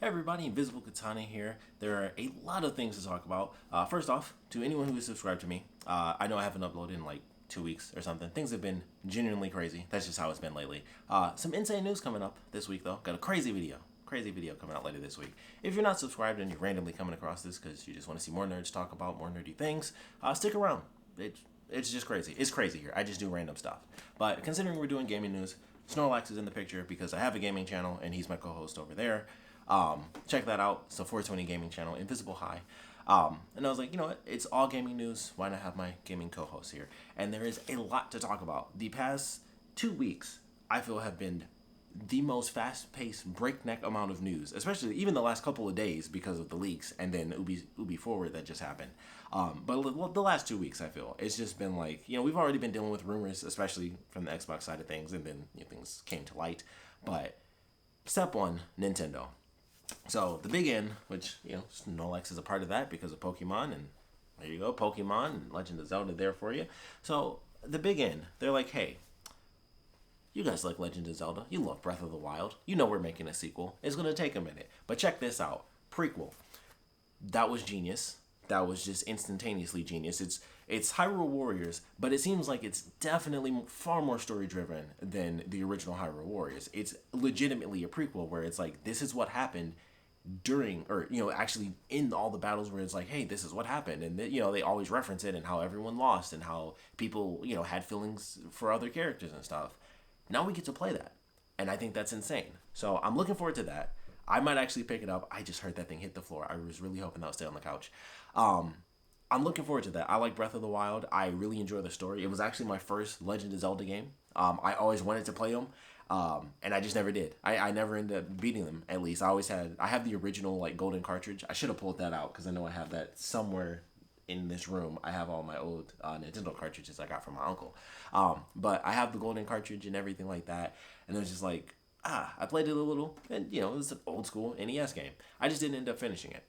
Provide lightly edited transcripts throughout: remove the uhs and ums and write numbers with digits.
Hey everybody, Invisiblekatana here. There are a lot of things to talk about. First off, to anyone who is subscribed to me, I know I haven't uploaded in like 2 weeks or something. Things have been genuinely crazy. That's just how it's been lately. Some insane news coming up this week though. Got a crazy video coming out later this week. If you're not subscribed and you're randomly coming across this because you just want to see more nerds talk about more nerdy things, stick around. It's just crazy. It's crazy here. I just do random stuff. But considering we're doing gaming news, Snorlax is in the picture because I have a gaming channel and he's my co-host over there. Check that out. It's a 420 gaming channel, Invisible High. And I was like, you know what? It's all gaming news. Why not have my gaming co-host here? And there is a lot to talk about. The past 2 weeks, I feel, have been the most fast-paced, breakneck amount of news, especially even the last couple of days because of the leaks and then Ubi Forward that just happened. But the last 2 weeks, I feel, it's just been like, we've already been dealing with rumors, especially from the Xbox side of things, and then things came to light. But step one, Nintendo. So the big N, which Snorlax is a part of that because of Pokemon, and there you go, Pokemon and Legend of Zelda there for you. So the big N, they're like, hey, you guys like Legend of Zelda, you love Breath of the Wild, you know we're making a sequel. It's gonna take a minute, but check this out, prequel. That was genius. That was just instantaneously genius. It's Hyrule Warriors, but it seems like it's definitely far more story driven than the original Hyrule Warriors. It's legitimately a prequel where it's like, this is what happened during, or actually in all the battles where it's like, hey, this is what happened, and they always reference it and how everyone lost and how people had feelings for other characters and stuff. Now we get to play that, and I think that's insane. So I'm looking forward to that. I might actually pick it up. I just heard that thing hit the floor. I was really hoping that would stay on the couch. I'm looking forward to that. I like Breath of the Wild. I really enjoy the story. It was actually my first Legend of Zelda game. I always wanted to play them, and I just never did. I never ended up beating them, at least. I have the original golden cartridge. I should have pulled that out because I know I have that somewhere in this room. I have all my old Nintendo cartridges I got from my uncle. But I have the golden cartridge and everything like that, and it was just like, I played it a little, and it was an old school NES game. I just didn't end up finishing it,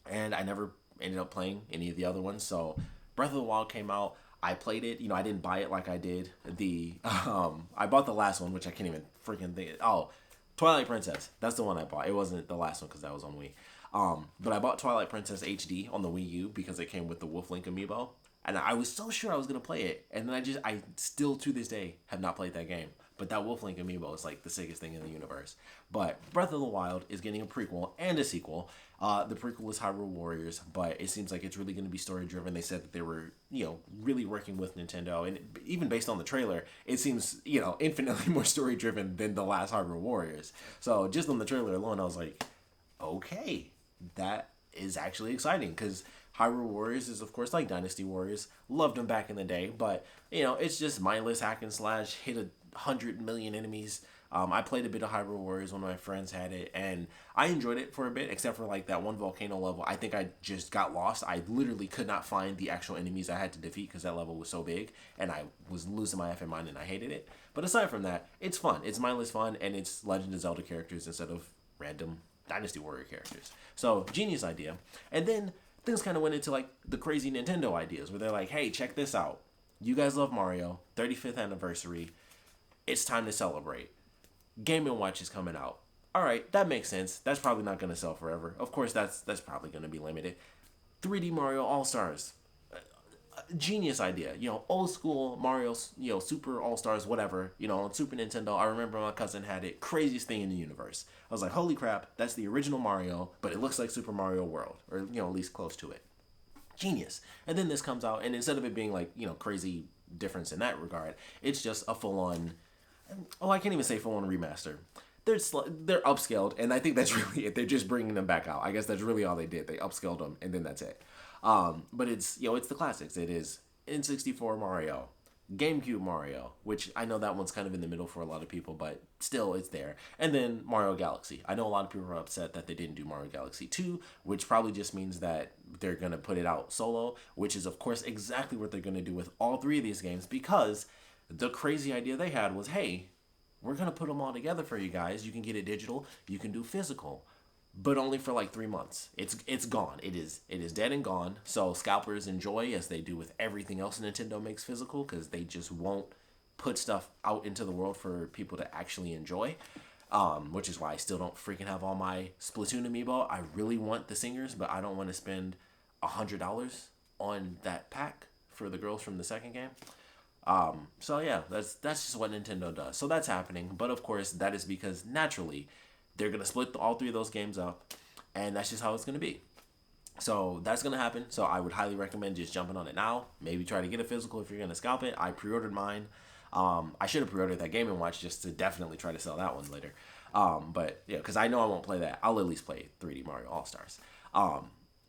and I never ended up playing any of the other ones. So Breath of the Wild came out. I played it. I didn't buy it like I did the. I bought the last one, which I can't even freaking think. Oh, Twilight Princess. That's the one I bought. It wasn't the last one because that was on Wii. But I bought Twilight Princess HD on the Wii U because it came with the Wolf Link amiibo, and I was so sure I was gonna play it, and then I still to this day have not played that game. But that Wolf Link amiibo is like the sickest thing in the universe. But Breath of the Wild is getting a prequel and a sequel. The prequel is Hyrule Warriors, but it seems like it's really going to be story driven. They said that they were, really working with Nintendo, and even based on the trailer, it seems, infinitely more story driven than the last Hyrule Warriors. So just on the trailer alone, I was like, okay, that is actually exciting because Hyrule Warriors is, of course, like Dynasty Warriors. Loved them back in the day, but, it's just mindless hack and slash, hit 100 million enemies. I played a bit of Hyrule Warriors. One of my friends had it, and I enjoyed it for a bit, except for that one volcano level. I think I just got lost. I literally could not find the actual enemies I had to defeat because that level was so big, and I was losing my effing mind, and I hated it. But aside from that, it's fun. It's mindless fun, and it's Legend of Zelda characters instead of random Dynasty Warrior characters. So, genius idea. And then things kind of went into the crazy Nintendo ideas where they're like, hey, check this out. You guys love Mario, 35th anniversary. It's time to celebrate. Game & Watch is coming out. All right, that makes sense. That's probably not going to sell forever. Of course, that's probably going to be limited. 3D Mario All-Stars. Genius idea. Old school Mario, Super All-Stars, whatever. On Super Nintendo, I remember my cousin had it. Craziest thing in the universe. I was like, holy crap, that's the original Mario, but it looks like Super Mario World, or, at least close to it. Genius. And then this comes out, and instead of it being crazy difference in that regard, it's just a full-on, I can't even say full-on remaster. They're upscaled, and I think that's really it. They're just bringing them back out. I guess that's really all they did. They upscaled them, and then that's it. But it's it's the classics. It is N64 Mario, GameCube Mario, which I know that one's kind of in the middle for a lot of people, but still it's there. And then Mario Galaxy. I know a lot of people are upset that they didn't do Mario Galaxy 2, which probably just means that they're going to put it out solo, which is of course exactly what they're going to do with all three of these games, because the crazy idea they had was, hey, we're going to put them all together for you guys. You can get it digital, you can do physical, but only for 3 months. It's gone. It is dead and gone. So scalpers enjoy, as they do with everything else Nintendo makes physical, because they just won't put stuff out into the world for people to actually enjoy. which is why I still don't freaking have all my Splatoon amiibo. I really want the singers, but I don't want to spend $100 on that pack for the girls from the second game. So yeah, that's just what Nintendo does. So that's happening, but of course that is because naturally they're gonna split all three of those games up, and that's just how it's gonna be. So that's gonna happen. So I would highly recommend just jumping on it now. Maybe try to get a physical if you're gonna scalp it. I pre-ordered mine. I should have pre-ordered that Game & Watch just to definitely try to sell that one later. But yeah, because I know I won't play that. I'll at least play 3D Mario All Stars.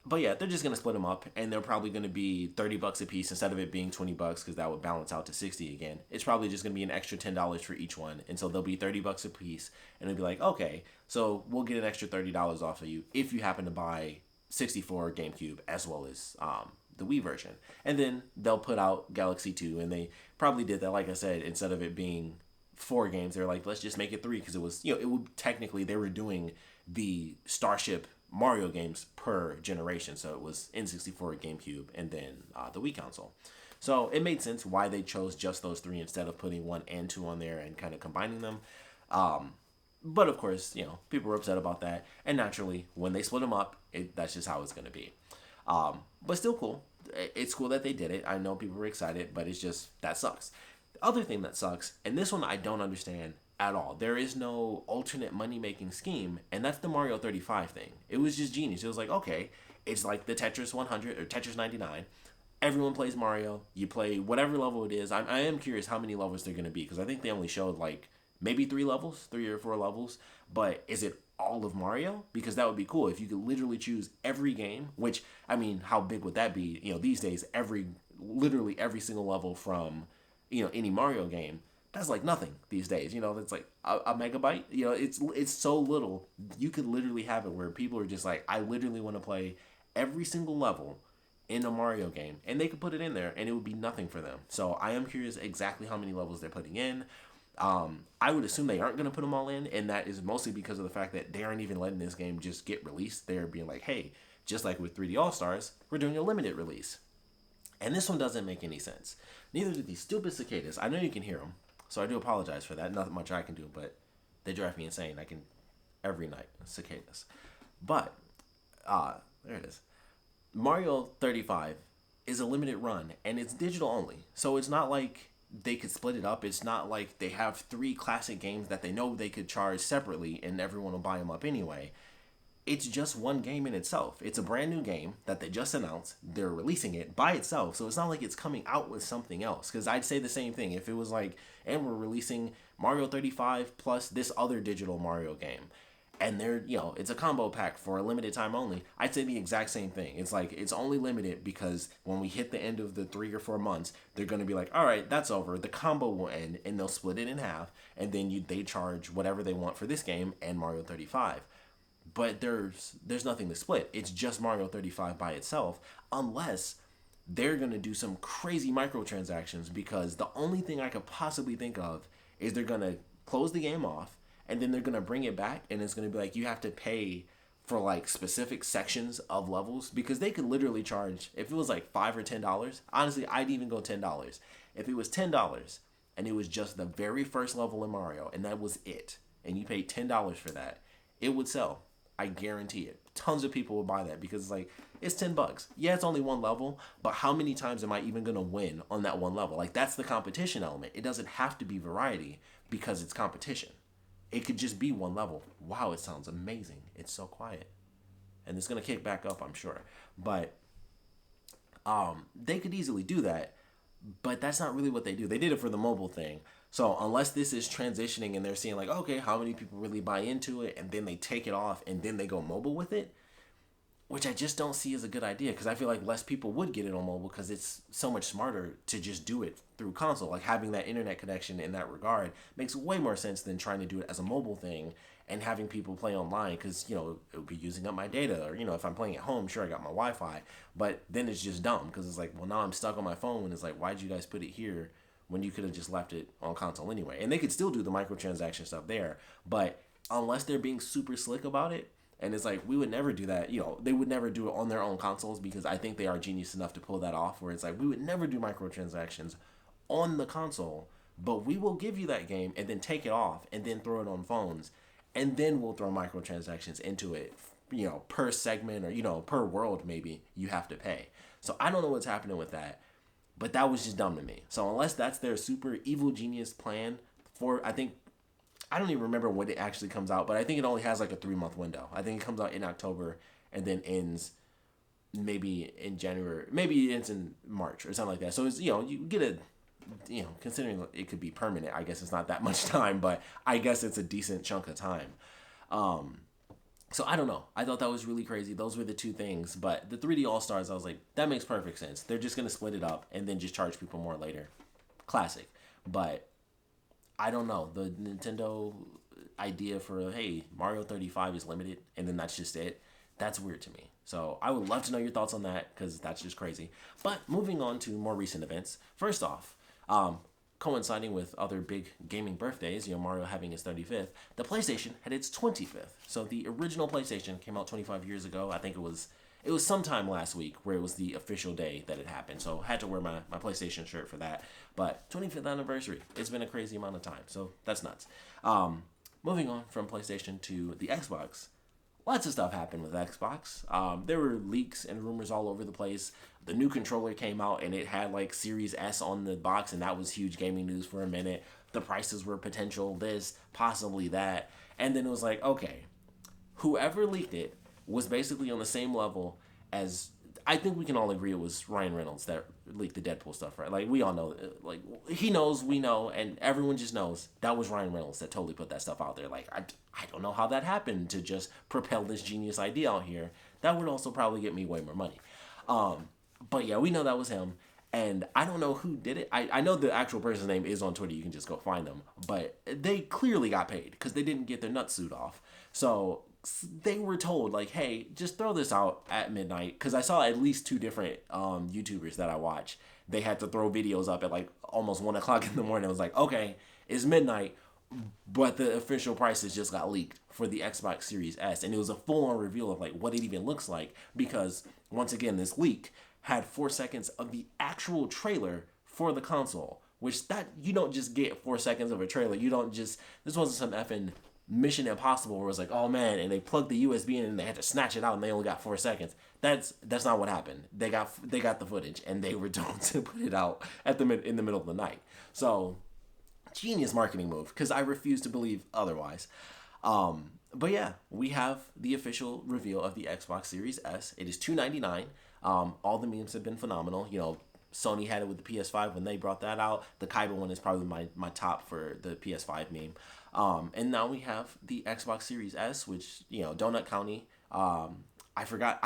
But yeah, they're just gonna split them up, and they're probably gonna be $30 a piece instead of it being $20 because that would balance out to 60 again. It's probably just gonna be an extra $10 for each one, and so they'll be $30 a piece, and it'll be like, okay, so we'll get an extra $30 off of you if you happen to buy 64 GameCube as well as the Wii version, and then they'll put out Galaxy 2, and they probably did that, like I said, instead of it being 4 games, they're like, let's just make it 3 because it was, it would technically they were doing the Starship Mario games per generation, so it was N64, GameCube, and then the Wii console. So it made sense why they chose just those 3 instead of putting 1 and 2 on there and kind of combining them. But of course, people were upset about that, and naturally, when they split them up, that's just how it's going to be. But still cool. It's cool that they did it. I know people were excited, but it's just, that sucks. The other thing that sucks, and this one I don't understand at all, there is no alternate money-making scheme, and that's the Mario 35 thing. It was just genius. It was like, okay, it's like the Tetris 100 or Tetris 99. Everyone plays Mario. You play whatever level it is. I am curious how many levels they're going to be, because I think they only showed like maybe 3 levels, 3 or 4 levels. But is it all of Mario? Because that would be cool if you could literally choose every game, which, I mean, how big would that be? These days, literally every single level from, any Mario game, that's like nothing these days. It's like a megabyte. It's so little. You could literally have it where people are just like, I literally want to play every single level in a Mario game, and they could put it in there, and it would be nothing for them. So I am curious exactly how many levels they're putting in. I would assume they aren't going to put them all in, and that is mostly because of the fact that they aren't even letting this game just get released. They're being like, hey, just like with 3D All-Stars, we're doing a limited release. And this one doesn't make any sense. Neither do these stupid cicadas. I know you can hear them, so I do apologize for that. Not much I can do, but they drive me insane. I can every night, cicadas. But, there it is. Mario 35 is a limited run, and it's digital only. So it's not like they could split it up. It's not like they have 3 classic games that they know they could charge separately and everyone will buy them up anyway. It's just one game in itself. It's a brand new game that they just announced. They're releasing it by itself, so it's not like it's coming out with something else. Because I'd say the same thing. If it was like, and we're releasing Mario 35 plus this other digital Mario game, and they're, it's a combo pack for a limited time only, I'd say the exact same thing. It's like, it's only limited because when we hit the end of the 3 or 4 months, they're going to be like, all right, that's over. The combo will end, and they'll split it in half, and then they charge whatever they want for this game and Mario 35. But there's nothing to split. It's just Mario 35 by itself, unless they're going to do some crazy microtransactions, because the only thing I could possibly think of is they're going to close the game off, and then they're going to bring it back, and it's going to be like, you have to pay for like specific sections of levels, because they could literally charge, if it was like $5 or $10, honestly, I'd even go $10. If it was $10 and it was just the very first level in Mario, and that was it, and you paid $10 for that, it would sell. I guarantee it. Tons of people will buy that because it's like, it's $10. Yeah, it's only one level, but how many times am I even going to win on that one level? Like, that's the competition element. It doesn't have to be variety because it's competition. It could just be one level. Wow, it sounds amazing. It's so quiet. And it's going to kick back up, I'm sure. But they could easily do that, but that's not really what they do. They did it for the mobile thing. So unless this is transitioning and they're seeing like, okay, how many people really buy into it, and then they take it off and then they go mobile with it, which I just don't see as a good idea, because I feel like less people would get it on mobile because it's so much smarter to just do it through console. Like, having that internet connection in that regard makes way more sense than trying to do it as a mobile thing and having people play online, because, it would be using up my data. Or, if I'm playing at home, sure, I got my Wi-Fi, but then it's just dumb because it's like, well, now I'm stuck on my phone, and it's like, why'd you guys put it here when you could have just left it on console anyway? And they could still do the microtransaction stuff there, but unless they're being super slick about it, and it's like, we would never do that. They would never do it on their own consoles, because I think they are genius enough to pull that off, where it's like, we would never do microtransactions on the console, but we will give you that game and then take it off and then throw it on phones. and then we'll throw microtransactions into it, per segment, or per world, maybe you have to pay. So I don't know what's happening with that, but that was just dumb to me. So unless that's their super evil genius plan for, I don't even remember when it actually comes out, but I think it only has like a 3-month window. I think it comes out in October and then ends maybe in January, maybe it ends in March or something like that. So it's, you get a, considering it could be permanent, I guess it's not that much time, but I guess it's a decent chunk of time. So I don't know. I thought that was really crazy. Those were the two things. But the 3D All-Stars, I was like, that makes perfect sense. They're just going to split it up and then just charge people more later. Classic. But I don't know. The Nintendo idea for, hey, Mario 35 is limited and then that's just it. That's weird to me. So I would love to know your thoughts on that because that's just crazy. But moving on to more recent events. First off, coinciding with other big gaming birthdays, Mario having his 35th, the PlayStation had its 25th. So the original PlayStation came out 25 years ago. I think it was sometime last week where it was the official day that it happened. So I had to wear my PlayStation shirt for that. But 25th anniversary, it's been a crazy amount of time. So that's nuts. Moving on from PlayStation to the Xbox. Lots of stuff happened with Xbox. There were leaks and rumors all over the place. The new controller came out and it had like Series S on the box, and that was huge gaming news for a minute. The prices were potential this, possibly that. And then it was like, okay, whoever leaked it was basically on the same level as, I think we can all agree it was Ryan Reynolds that leaked the Deadpool stuff, right? Like, we all know, like, he knows, we know, and everyone just knows that was Ryan Reynolds that totally put that stuff out there. Like, I don't know how that happened to just propel this genius idea out here. That would also probably get me way more money. But yeah, we know that was him. And I don't know who did it. I know the actual person's name is on Twitter. You can just go find them. But they clearly got paid because they didn't get their nutsuit off. So they were told, like, hey, just throw this out at midnight. Because I saw at least 2 different YouTubers that I watch. They had to throw videos up at like almost 1 o'clock in the morning. It was like, okay, it's midnight, but the official prices just got leaked for the Xbox Series S. And it was a full-on reveal of like what it even looks like. Because once again, this leak had 4 seconds of the actual trailer for the console, which that you don't just get 4 seconds of a trailer. You don't just, this wasn't some effing Mission Impossible where it was like, oh man, and they plugged the USB in and they had to snatch it out and they only got 4 seconds. That's not what happened. They got the footage and they were told to put it out in the middle of the night. So genius marketing move, because I refuse to believe otherwise. But yeah, we have the official reveal of the Xbox Series S. It is $299. All the memes have been phenomenal. Sony had it with the PS5 when they brought that out. The Kaiba one is probably my top for the PS5 meme. And now we have the Xbox Series S, which, Donut County. I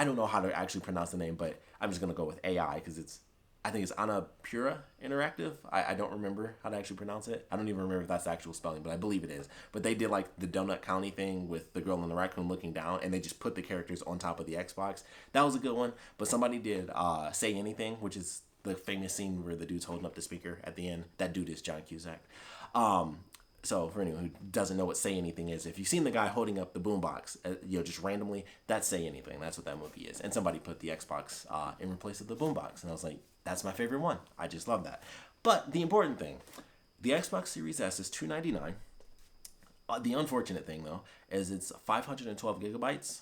don't know how to actually pronounce the name, but I'm just going to go with AI because I think it's Annapurna Interactive. I don't remember how to actually pronounce it. I don't even remember if that's the actual spelling, but I believe it is. But they did like the Donut County thing with the girl and the raccoon looking down, and they just put the characters on top of the Xbox. That was a good one. But somebody did Say Anything, which is the famous scene where the dude's holding up the speaker at the end. That dude is John Cusack. So for anyone who doesn't know what Say Anything is, if you've seen the guy holding up the boombox, just randomly, that's Say Anything. That's what that movie is. And somebody put the Xbox in place of the boombox, and I was like, that's my favorite one. I just love that. But the important thing, the Xbox Series S is $299. The unfortunate thing though is it's 512 gigabytes.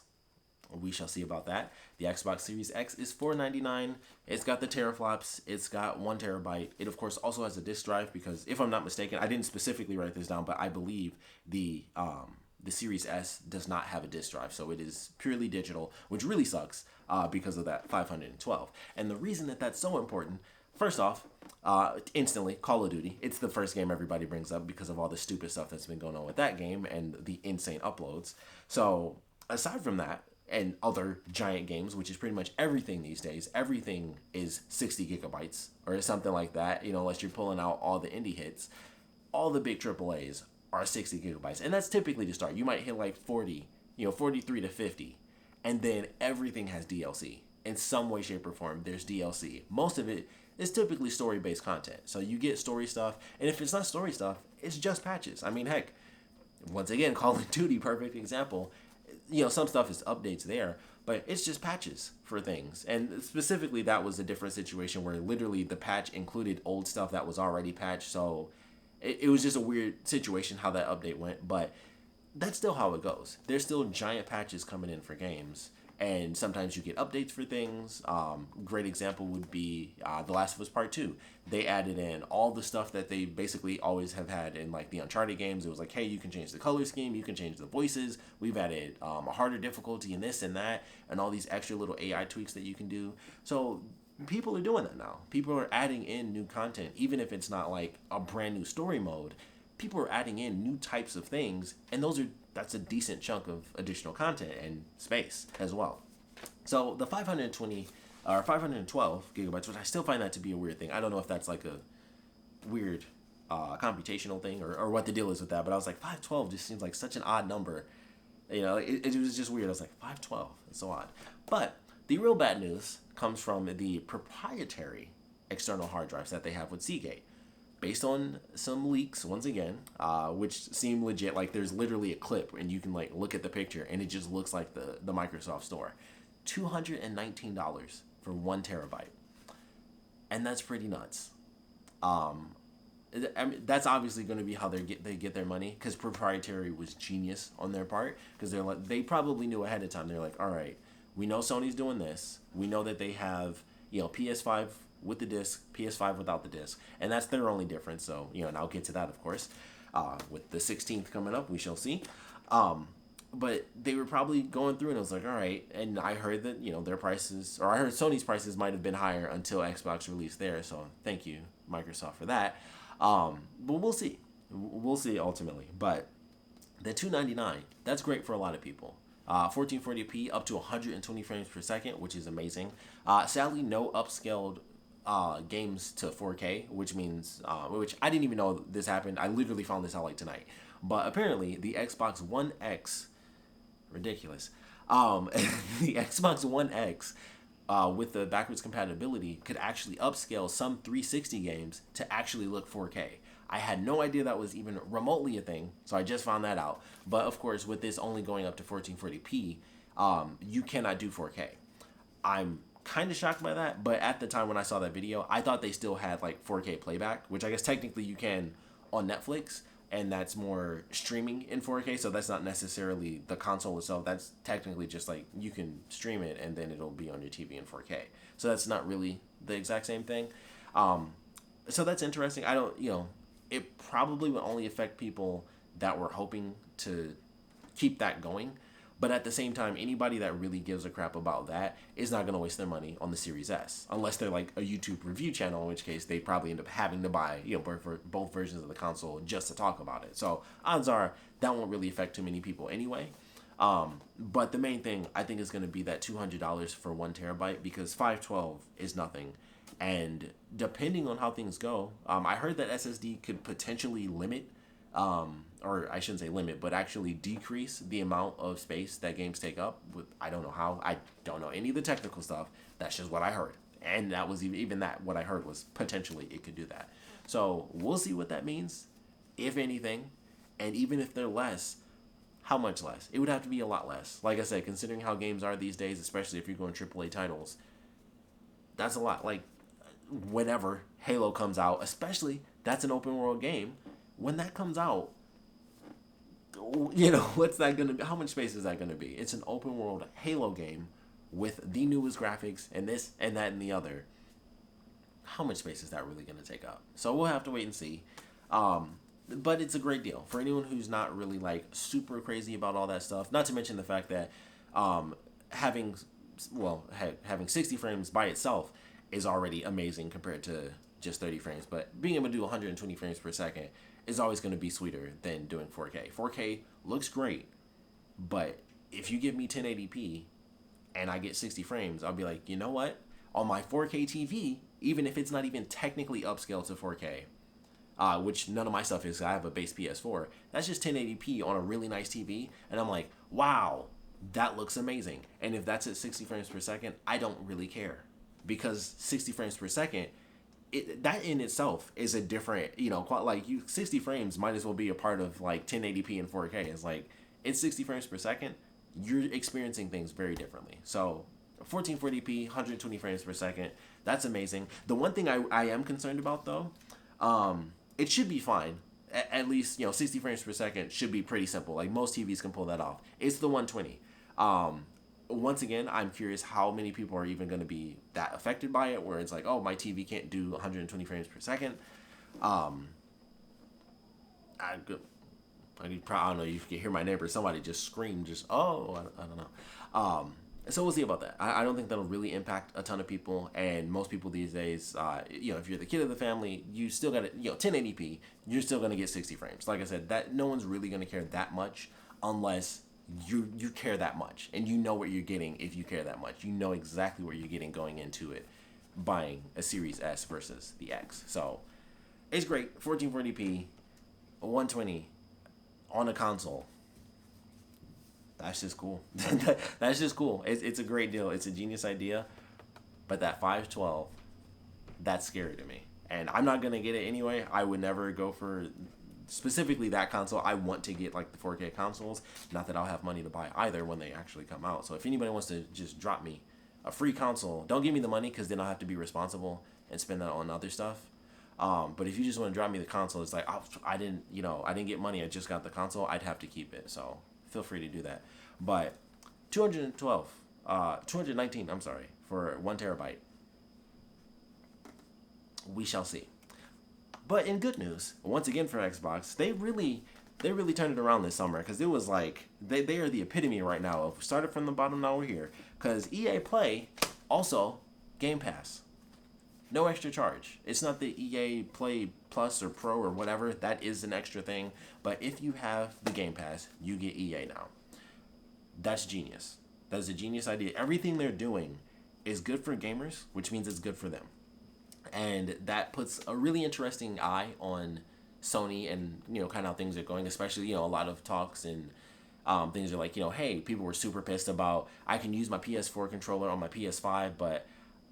We shall see about that. The Xbox Series X is $499. It's got the teraflops. It's got 1 terabyte. It, of course, also has a disk drive because, if I'm not mistaken, I didn't specifically write this down, but I believe the Series S does not have a disk drive. So it is purely digital, which really sucks because of that 512. And the reason that that's so important, first off, instantly, Call of Duty. It's the first game everybody brings up because of all the stupid stuff that's been going on with that game and the insane uploads. So aside from that, and other giant games, which is pretty much everything these days. Everything is 60 gigabytes or something like that, unless you're pulling out all the indie hits. All the big AAAs are 60 gigabytes. And that's typically to start. You might hit like 40, 43 to 50. And then everything has DLC. In some way, shape, or form, there's DLC. Most of it is typically story-based content. So you get story stuff. And if it's not story stuff, it's just patches. I mean, heck, once again, Call of Duty, perfect example. Some stuff is updates there, but it's just patches for things. And specifically, that was a different situation where literally the patch included old stuff that was already patched. So it was just a weird situation how that update went. But that's still how it goes. There's still giant patches coming in for games, and sometimes you get updates for things. Great example would be The Last of Us Part 2. They added in all the stuff that they basically always have had in like the Uncharted games. It was like, hey, you can change the color scheme, you can change the voices. We've added a harder difficulty in this and that, and all these extra little AI tweaks that you can do. So people are doing that now. People are adding in new content, even if it's not like a brand new story mode. People are adding in new types of things, and that's a decent chunk of additional content and space as well. So the 520 or 512 gigabytes, which I still find that to be a weird thing. I don't know if that's like a weird computational thing or what the deal is with that, but I was like 512 just seems like such an odd number. You know, it was just weird. I was like 512, it's so odd. But the real bad news comes from the proprietary external hard drives that they have with Seagate. Based on some leaks, once again, which seem legit. Like there's literally a clip and you can like look at the picture and it just looks like the Microsoft store. $219 for 1 terabyte. And that's pretty nuts. I mean, that's obviously going to be how they get their money, because proprietary was genius on their part, because they probably knew ahead of time. They're like, all right, we know Sony's doing this. We know that they have, PS5 with the disc, PS5 without the disc, and that's their only difference. So, and I'll get to that, of course, with the 16th coming up, we shall see. But they were probably going through, and it was like, all right. And I heard that their prices, or I heard Sony's prices might have been higher until Xbox released theirs. So thank you, Microsoft, for that. But we'll see. We'll see ultimately. But the $299, that's great for a lot of people. 1440p up to 120 frames per second, which is amazing. Sadly, no upscaled games to 4K, which means which I didn't even know this happened. I literally found this out like tonight. But apparently, the Xbox One X, ridiculous. The Xbox One X, with the backwards compatibility, could actually upscale some 360 games to actually look 4K. I had no idea that was even remotely a thing, so I just found that out. But of course, with this only going up to 1440p, you cannot do 4K. I'm kind of shocked by that, but at the time when I saw that video, I thought they still had like 4K playback, which I guess technically you can on Netflix, and that's more streaming in 4K, so that's not necessarily the console itself. That's technically just like you can stream it and then it'll be on your TV in 4K. So that's not really the exact same thing. So that's interesting. I don't, it probably would only affect people that were hoping to keep that going. But at the same time, anybody that really gives a crap about that is not going to waste their money on the Series S. Unless they're like a YouTube review channel, in which case they probably end up having to buy both versions of the console just to talk about it. So odds are that won't really affect too many people anyway. But the main thing I think is going to be that $200 for 1 terabyte, because 512 is nothing. And depending on how things go, I heard that SSD could potentially limit, or I shouldn't say limit, but actually decrease the amount of space that games take up. I don't know how. I don't know any of the technical stuff. That's just what I heard. And that was even that what I heard was potentially it could do that. So we'll see what that means, if anything. And even if they're less, how much less? It would have to be a lot less. Like I said, considering how games are these days, especially if you're going AAA titles, that's a lot. Like, whenever Halo comes out, especially, that's an open world game. When that comes out, what's that going to be? How much space is that going to be? It's an open world Halo game with the newest graphics and this and that and the other. How much space is that really going to take up? So we'll have to wait and see. But it's a great deal for anyone who's not really like super crazy about all that stuff. Not to mention the fact that having 60 frames by itself is already amazing compared to just 30 frames. But being able to do 120 frames per second is always going to be sweeter than doing 4K. 4K looks great, but if you give me 1080p and I get 60 frames, I'll be like, you know what? On my 4K TV, even if it's not even technically upscaled to 4K, which none of my stuff is, I have a base PS4, that's just 1080p on a really nice TV, and I'm like, wow, that looks amazing. And if that's at 60 frames per second, I don't really care, because 60 frames per second, that in itself is a different, 60 frames might as well be a part of like 1080p and 4K. It's like, it's 60 frames per second, you're experiencing things very differently. So 1440p, 120 frames per second, that's amazing. The one thing I am concerned about though, it should be fine, at least 60 frames per second should be pretty simple. Like most TVs can pull that off. It's the 120. Once again, I'm curious how many people are even going to be that affected by it, where it's like, oh, my TV can't do 120 frames per second. I don't know. You can hear my neighbor. Somebody just scream. I don't know. So we'll see about that. I don't think that'll really impact a ton of people, and most people these days, if you're the kid of the family, you still got to, 1080p. You're still gonna get 60 frames. Like I said, that no one's really gonna care that much unless you care that much, and you know what you're getting. If you care that much, you know exactly what you're getting going into it, buying a Series S versus the X. So it's great. 1440p, 120 on a console. That's just cool. That's just cool. It's a great deal. It's a genius idea. But that 512, that's scary to me. And I'm not going to get it anyway. I would never go for specifically that console. I want to get like the 4K consoles. Not that I'll have money to buy either when they actually come out. So if anybody wants to just drop me a free console, don't give me the money because then I'll have to be responsible and spend that on other stuff. But if you just want to drop me the console, it's like, I didn't get money. I just got the console. I'd have to keep it. So feel free to do that. But 219, I'm sorry, for 1 terabyte. We shall see. But in good news, once again for Xbox, they really turned it around this summer, because it was like, they are the epitome right now of started from the bottom, now we're here. Because EA Play, also Game Pass. No extra charge. It's not the EA Play Plus or Pro or whatever. That is an extra thing. But if you have the Game Pass, you get EA now. That's genius. That is a genius idea. Everything they're doing is good for gamers, which means it's good for them. And that puts a really interesting eye on Sony and, kind of how things are going, especially, a lot of talks and things are like, hey, people were super pissed about, I can use my PS4 controller on my PS5, but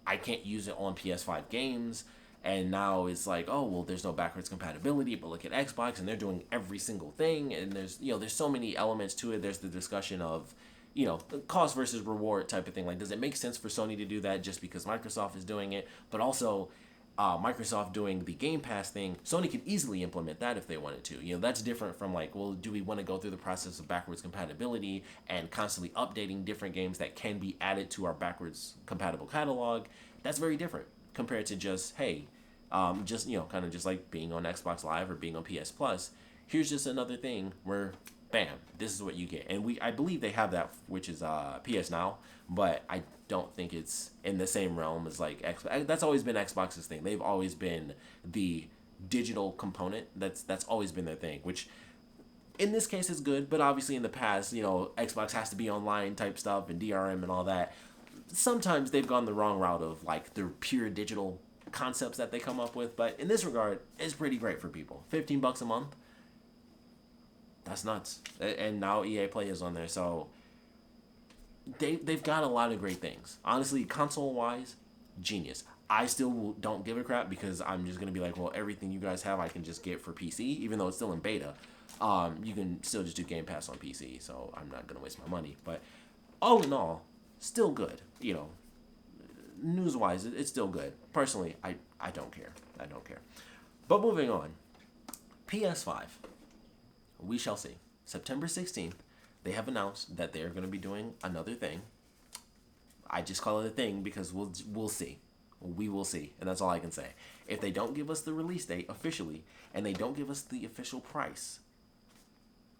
I can't use it on PS5 games. And now it's like, oh, well, there's no backwards compatibility, but look at Xbox and they're doing every single thing. And there's so many elements to it. There's the discussion of, cost versus reward type of thing. Like, does it make sense for Sony to do that just because Microsoft is doing it? But also, Microsoft doing the Game Pass thing, Sony could easily implement that if they wanted to. That's different from like, well, do we want to go through the process of backwards compatibility and constantly updating different games that can be added to our backwards compatible catalog? That's very different compared to just, hey, kind of just like being on Xbox Live or being on PS Plus. Here's just another thing where, bam, this is what you get. And I believe they have that, which is PS Now, but I don't think it's in the same realm as like Xbox. That's always been Xbox's thing. They've always been the digital component. That's always been their thing, which in this case is good, but obviously in the past, Xbox has to be online type stuff and DRM and all that. Sometimes they've gone the wrong route of like the pure digital concepts that they come up with, but in this regard, it's pretty great for people. $15 a month. That's nuts. And now EA Play is on there, so they've got a lot of great things. Honestly, console-wise, genius. I still don't give a crap because I'm just going to be like, well, everything you guys have I can just get for PC, even though it's still in beta. You can still just do Game Pass on PC, so I'm not going to waste my money. But all in all, still good. News-wise, it's still good. Personally, I don't care. I don't care. But moving on. PS5. We shall see. September 16th, they have announced that they are going to be doing another thing. I just call it a thing because we'll see. We will see. And that's all I can say. If they don't give us the release date officially, and they don't give us the official price,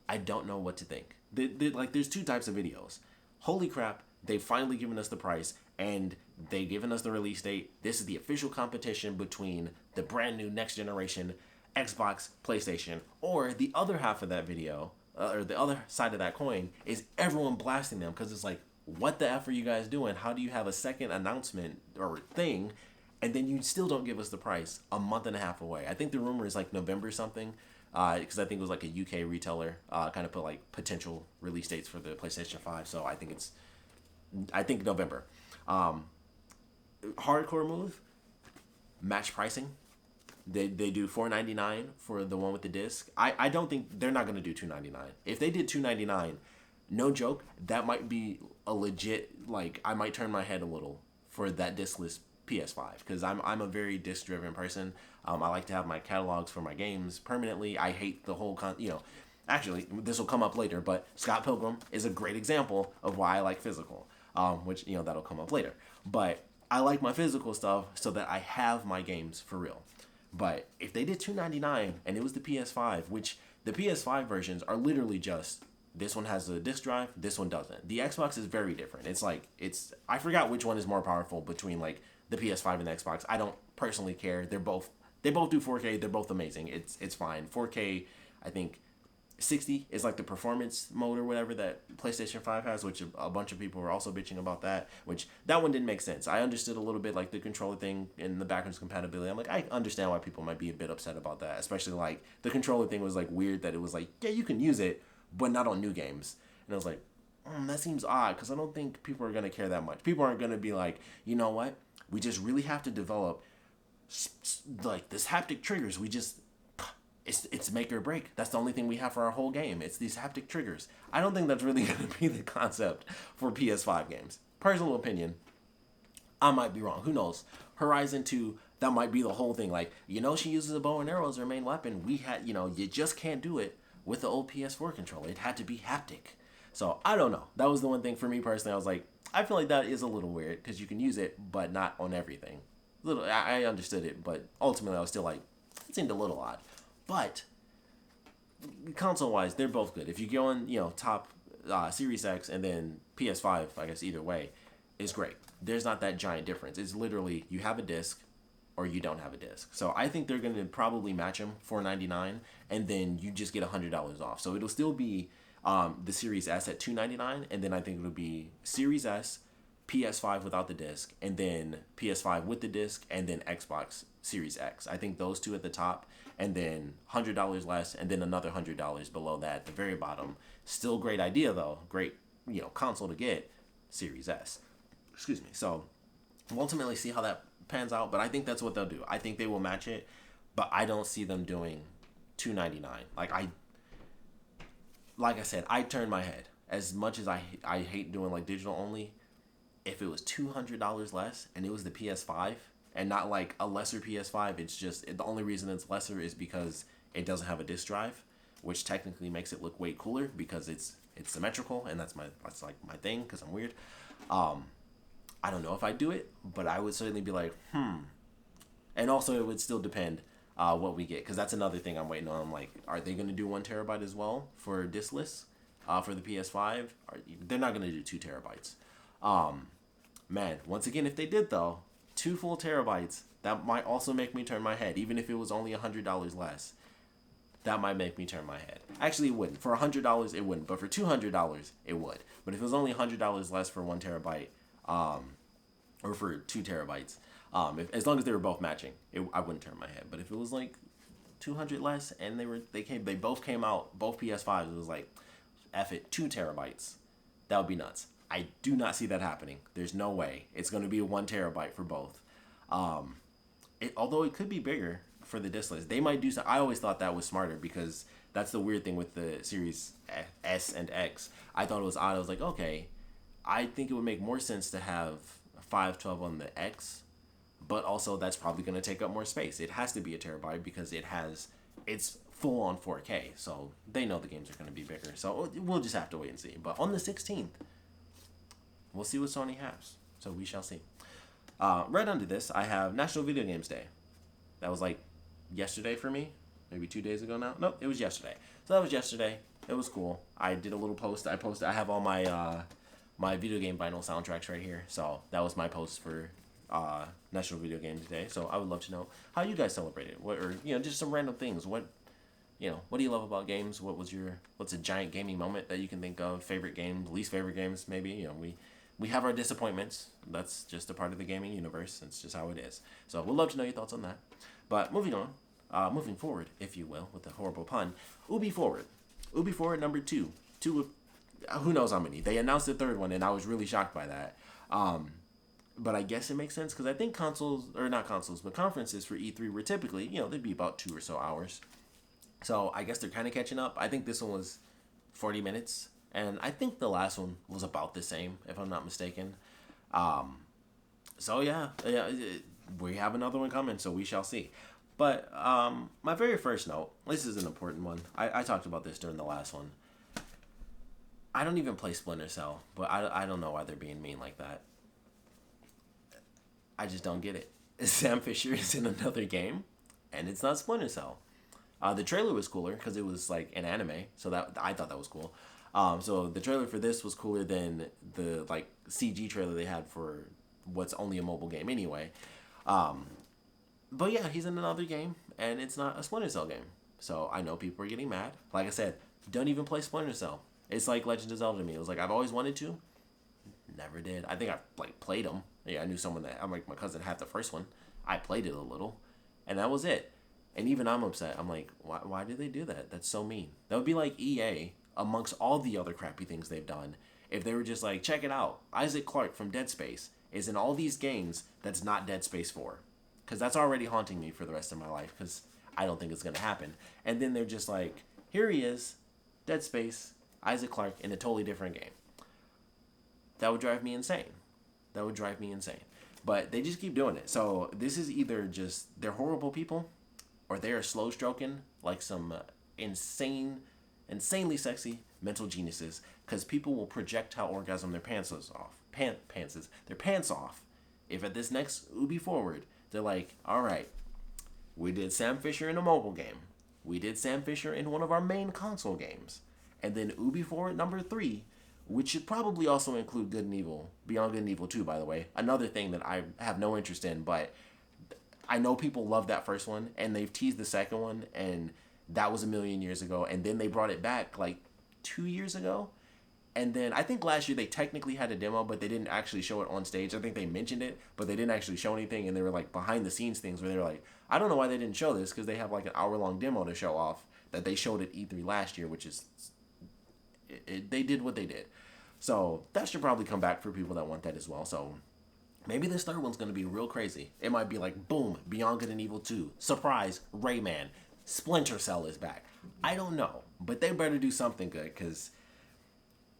I don't know what to think. There's two types of videos. Holy crap, they've finally given us the price, and they've given us the release date. This is the official competition between the brand new next generation Xbox, PlayStation, or the other half of that video, or the other side of that coin, is everyone blasting them because it's like, what the F are you guys doing? How do you have a second announcement or thing, and then you still don't give us the price a month and a half away? I think the rumor is like November something, because I think it was like a UK retailer kind of put like potential release dates for the PlayStation 5, so I think November. Hardcore move, match pricing. They do $4.99 for the one with the disc. I don't think they're not going to do $2.99. If they did $2.99, no joke, that might be a legit, like, I might turn my head a little for that discless PS5 because I'm a very disc driven person. I like to have my catalogs for my games permanently. I hate the whole actually this will come up later, but Scott Pilgrim is a great example of why I like physical, which that'll come up later. But I like my physical stuff so that I have my games for real. But if they did $2.99 and it was the PS5, which the PS5 versions are literally just this one has a disc drive, this one doesn't. The Xbox is very different. I forgot which one is more powerful between like the PS5 and the Xbox. I don't personally care. They both do 4K. They're both amazing. It's fine. 4K, I think 60 is like the performance mode or whatever that PlayStation 5 has, which a bunch of people were also bitching about that, which that one didn't make sense. I understood a little bit like the controller thing and the backwards compatibility. I'm like, I understand why people might be a bit upset about that, especially like the controller thing was like weird that it was like, yeah, you can use it, but not on new games. And I was like, that seems odd because I don't think people are going to care that much. People aren't going to be like, you know what? We just really have to develop like this haptic triggers. It's make or break. That's the only thing we have for our whole game. It's these haptic triggers. I don't think that's really going to be the concept for PS5 games. Personal opinion. I might be wrong. Who knows? Horizon 2, that might be the whole thing. Like, she uses a bow and arrow as her main weapon. We had, you just can't do it with the old PS4 controller. It had to be haptic. So, I don't know. That was the one thing for me personally. I was like, I feel like that is a little weird because you can use it, but not on everything. I understood it, but ultimately I was still like, it seemed a little odd. But console-wise, they're both good. If you go on, top Series X and then PS5, I guess either way, is great. There's not that giant difference. It's literally you have a disc or you don't have a disc. So I think they're going to probably match them $4.99, and then you just get $100 off. So it'll still be the Series S at $2.99, and then I think it'll be Series S, PS5 without the disc, and then PS5 with the disc, and then Xbox Series X. I think those two at the top, and then $100 less, and then another $100 below that at the very bottom. Still great idea though. Great, console to get. Series S. Excuse me. So we'll ultimately see how that pans out, but I think that's what they'll do. I think they will match it, but I don't see them doing $2.99. Like I said, I turn my head. As much as I hate doing like digital only, if it was $200 less and it was the PS5 and not like a lesser PS5, it's just the only reason it's lesser is because it doesn't have a disc drive, which technically makes it look way cooler because it's symmetrical, and that's like my thing because I'm weird. I don't know if I'd do it, but I would certainly be like, And also it would still depend what we get, because that's another thing I'm waiting on. I'm like, are they going to do 1 terabyte as well for diskless for the PS5? They're not going to do 2 terabytes. Man, once again, if they did though, 2 full terabytes, that might also make me turn my head, even if it was only $100 less. That might make me turn my head. Actually, it wouldn't. For $100, it wouldn't. But for $200, it would. But if it was only $100 less for 1 terabyte, or for 2 terabytes, as long as they were both matching, I wouldn't turn my head. But if it was like 200 less and they both came out, both PS5s, it was like, F it, 2 terabytes. That would be nuts. I do not see that happening. There's no way. It's going to be 1 terabyte for both. Although it could be bigger for the diskless. They might do so. I always thought that was smarter because that's the weird thing with the Series S and X. I thought it was odd. I was like, okay, I think it would make more sense to have 512 on the X, but also that's probably going to take up more space. It has to be a terabyte because it's full on 4K. So they know the games are going to be bigger. So we'll just have to wait and see. But on the 16th, we'll see what Sony has. So we shall see. Right under this, I have National Video Games Day. That was like yesterday for me. Maybe 2 days ago now. Nope, it was yesterday. So that was yesterday. It was cool. I did a little post. I have all my my video game vinyl soundtracks right here. So that was my post for National Video Games Day. So I would love to know how you guys celebrated. Just some random things. What do you love about games? What's a giant gaming moment that you can think of? Favorite games, least favorite games, maybe. We have our disappointments. That's just a part of the gaming universe. It's just how it is. So we'd love to know your thoughts on that. But moving forward, if you will, with a horrible pun, Ubi Forward number 2. Who knows how many? They announced the 3rd one, and I was really shocked by that. But I guess it makes sense because I think conferences for E3 were typically, they'd be about 2 or so hours. So I guess they're kind of catching up. I think this one was 40 minutes. And I think the last one was about the same, if I'm not mistaken. So yeah, we have another one coming, so we shall see. But my very first note, this is an important one. I talked about this during the last one. I don't even play Splinter Cell, but I don't know why they're being mean like that. I just don't get it. Sam Fisher is in another game, and it's not Splinter Cell. The trailer was cooler because it was like an anime, so that I thought that was cool. So the trailer for this was cooler than the like CG trailer they had for what's only a mobile game anyway. But yeah, he's in another game, and it's not a Splinter Cell game. So I know people are getting mad. Like I said, don't even play Splinter Cell. It's like Legend of Zelda to me. It was like I've always wanted to, never did. I think I like played them. Yeah, I knew someone that I'm like my cousin had the first one. I played it a little, and that was it. And even I'm upset. I'm like, why did they do that? That's so mean. That would be like EA amongst all the other crappy things they've done. If they were just like, check it out, Isaac Clarke from Dead Space is in all these games that's not Dead Space 4. Because that's already haunting me for the rest of my life because I don't think it's going to happen. And then they're just like, here he is, Dead Space, Isaac Clarke in a totally different game. That would drive me insane. That would drive me insane. But they just keep doing it. So this is either just they're horrible people or they are slow stroking like some insanely sexy mental geniuses because people will projectile orgasm their pants off. Their pants off. If at this next Ubi Forward, they're like, all right, we did Sam Fisher in a mobile game. We did Sam Fisher in one of our main console games. And then Ubi Forward number 3, which should probably also include Good and Evil, Beyond Good and Evil 2, by the way. Another thing that I have no interest in, but I know people love that first one, and they've teased the second one, and that was a million years ago, and then they brought it back like 2 years ago. And then I think last year they technically had a demo, but they didn't actually show it on stage. I think they mentioned it, but they didn't actually show anything, and they were like behind the scenes things where they were like, I don't know why they didn't show this, because they have like an hour-long demo to show off that they showed at E3 last year, which is, they did what they did. So that should probably come back for people that want that as well. So maybe this third one's going to be real crazy. It might be like, boom, Beyond Good and Evil 2. Surprise, Rayman. Splinter Cell is back. I don't know, but they better do something good because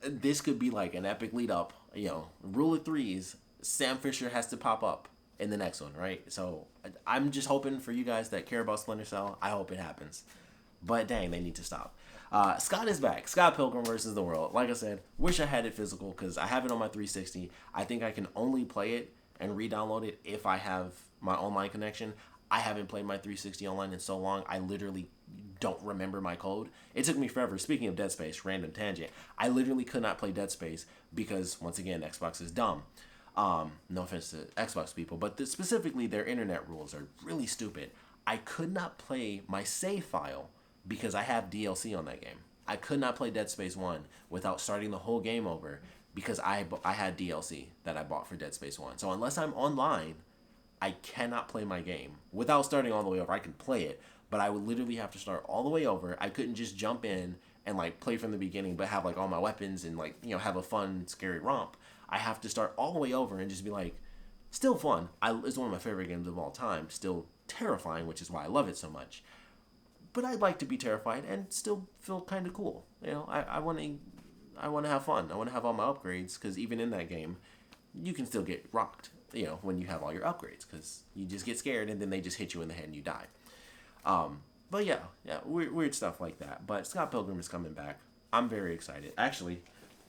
this could be like an epic lead up. You know, rule of threes, Sam Fisher has to pop up in the next one, right? So I'm just hoping for you guys that care about Splinter Cell. I hope it happens. But dang, they need to stop. Scott is back. Scott Pilgrim versus the World. Like I said, wish I had it physical because I have it on my 360. I think I can only play it and re-download it if I have my online connection. I haven't played my 360 online in so long, I literally don't remember my code. It took me forever. Speaking of Dead Space, random tangent. I literally could not play Dead Space because, once again, Xbox is dumb. No offense to Xbox people, but specifically their internet rules are really stupid. I could not play my save file because I have DLC on that game. I could not play Dead Space 1 without starting the whole game over because I had DLC that I bought for Dead Space 1. So unless I'm online, I cannot play my game without starting all the way over. I can play it, but I would literally have to start all the way over. I couldn't just jump in and like play from the beginning but have like all my weapons and like, you know, have a fun, scary romp. I have to start all the way over and just be like, still fun. It's one of my favorite games of all time. Still terrifying, which is why I love it so much. But I'd like to be terrified and still feel kind of cool. You know, I want to have fun. I want to have all my upgrades because even in that game, you can still get rocked. You know, when you have all your upgrades because you just get scared and then they just hit you in the head and you die. But yeah, weird stuff like that. But Scott Pilgrim is coming back. I'm very excited. Actually,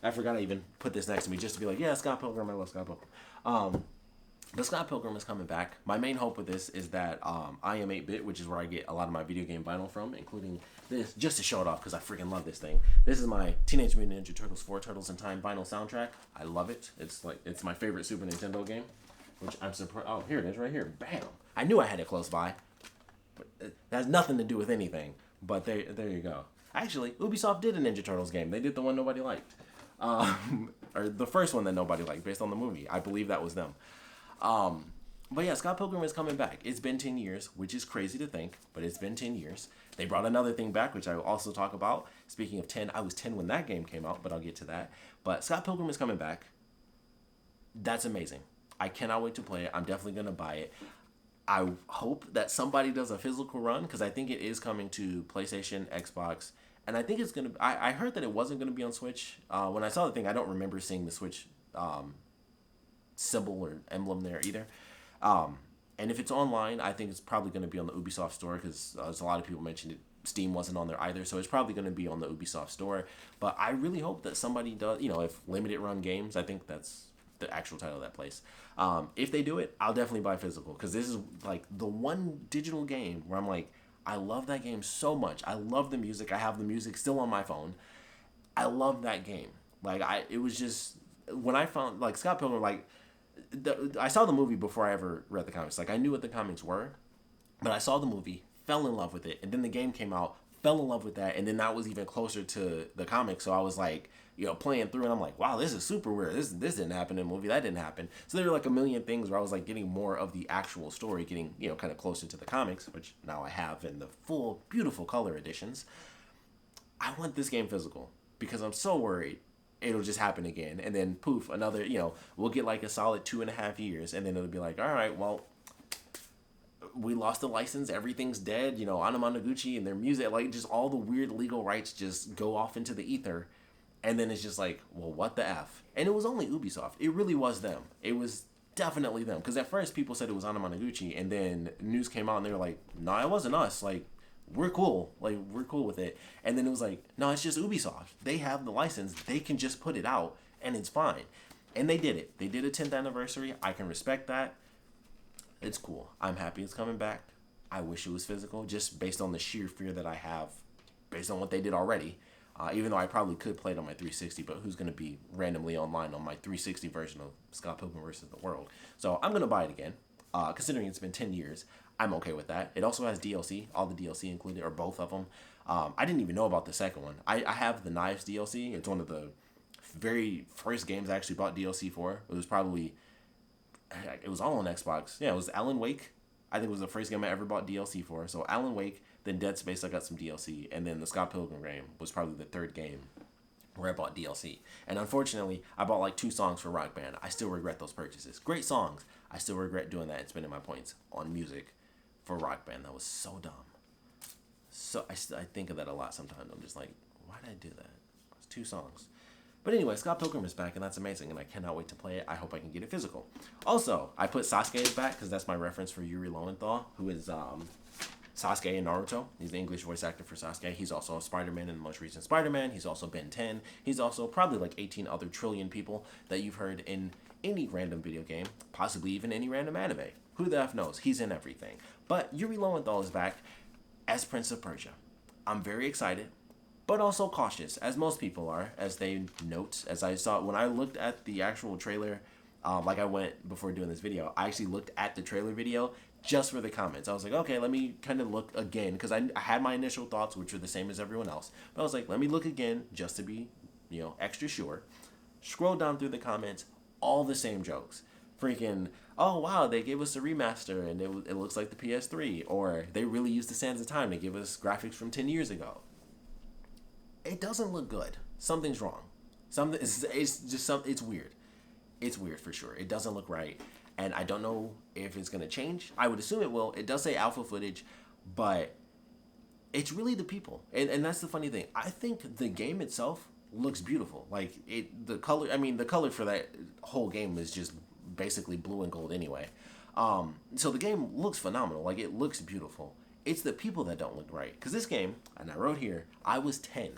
I forgot I even put this next to me just to be like, yeah, Scott Pilgrim. I love Scott Pilgrim. But Scott Pilgrim is coming back. My main hope with this is that I Am 8-Bit, which is where I get a lot of my video game vinyl from, including this, just to show it off because I freaking love this thing. This is my Teenage Mutant Ninja Turtles 4 Turtles in Time vinyl soundtrack. I love it. It's my favorite Super Nintendo game, which I'm surprised. Oh, here it is right here. Bam. I knew I had it close by. But it has nothing to do with anything. But there you go. Actually, Ubisoft did a Ninja Turtles game. They did the one nobody liked. Or the first one that nobody liked based on the movie. I believe that was them. But yeah, Scott Pilgrim is coming back. It's been 10 years, which is crazy to think, but it's been 10 years. They brought another thing back, which I will also talk about. Speaking of 10, I was 10 when that game came out, but I'll get to that. But Scott Pilgrim is coming back. That's amazing. I cannot wait to play it. I'm definitely going to buy it. I hope that somebody does a physical run, because I think it is coming to PlayStation, Xbox, and I think it's going to... I heard that it wasn't going to be on Switch. When I saw the thing, I don't remember seeing the Switch symbol or emblem there either. Um, and if it's online, I think it's probably going to be on the Ubisoft store because as a lot of people mentioned it, Steam wasn't on there either, so it's probably going to be on the Ubisoft store. But I really hope that somebody does, if Limited Run Games, I think that's the actual title of that place. If they do it, I'll definitely buy physical because this is like the one digital game where I'm like, I love that game so much. I love the music. I have the music still on my phone. I love that game. Like it was just when I found like Scott Pilgrim, like I saw the movie before I ever read the comics. Like I knew what the comics were, but I saw the movie, fell in love with it, and then the game came out, fell in love with that, and then that was even closer to the comic. So I was like, playing through, and I'm like, wow, this is super weird. This didn't happen in the movie. That didn't happen. So there were like a million things where I was like getting more of the actual story, getting kind of closer to the comics, which now I have in the full beautiful color editions. I want this game physical because I'm so worried it'll just happen again, and then poof, another. We'll get like a solid 2.5 years, and then it'll be like, all right, well, we lost the license, everything's dead, Anamanaguchi and their music, like just all the weird legal rights just go off into the ether. And then it's just like, well, what the F? And it was only Ubisoft. It really was them. It was definitely them. Because at first people said it was Anamanaguchi, and then news came out and they were like, no, it wasn't us. Like, we're cool. Like, we're cool with it. And then it was like, no, it's just Ubisoft. They have the license. They can just put it out, and it's fine. And they did it. They did a 10th anniversary. I can respect that. It's cool. I'm happy it's coming back. I wish it was physical, just based on the sheer fear that I have, based on what they did already. Even though I probably could play it on my 360, but who's going to be randomly online on my 360 version of Scott Pilgrim vs. the World? So I'm going to buy it again. Considering it's been 10 years, I'm okay with that. It also has DLC, all the DLC included, or both of them. I didn't even know about the second one. I have the Knives DLC. It's one of the very first games I actually bought DLC for. It was all on Xbox. Yeah, it was Alan Wake. I think it was the first game I ever bought DLC for. So Alan Wake, then Dead Space, I got some DLC, and then the Scott Pilgrim game was probably the third game where I bought DLC. And unfortunately, I bought like 2 songs for Rock Band. I still regret those purchases. Great songs. I still regret doing that and spending my points on music for Rock Band. That was so dumb. So I think of that a lot sometimes. I'm just like, why did I do that? It's 2 songs. But anyway, Scott Pilgrim is back, and that's amazing, and I cannot wait to play it. I hope I can get it physical. Also, I put Sasuke is back because that's my reference for Yuri Lowenthal, who is Sasuke in Naruto. He's the English voice actor for Sasuke. He's also Spider-Man in the most recent Spider-Man. He's also Ben 10. He's also probably like 18 other trillion people that you've heard in any random video game, possibly even any random anime. Who the F knows? He's in everything. But Yuri Lowenthal is back as Prince of Persia. I'm very excited, but also cautious, as most people are, as they note, as I saw when I looked at the actual trailer, like I went before doing this video, I actually looked at the trailer video just for the comments. I was like, okay, let me kind of look again, because I had my initial thoughts, which are the same as everyone else. But I was like, let me look again, just to be, extra sure. Scroll down through the comments, all the same jokes. Freaking, oh wow, they gave us a remaster, and it looks like the PS3, or they really used the sands of time to give us graphics from 10 years ago. It doesn't look good. Something's wrong. It's weird. It's weird for sure. It doesn't look right. And I don't know if it's going to change. I would assume it will. It does say alpha footage, but it's really the people. And that's the funny thing. I think the game itself looks beautiful. Like, the color for that whole game is just basically blue and gold anyway. So the game looks phenomenal. Like, it looks beautiful. It's the people that don't look right. Because this game, and I wrote here, I was 10,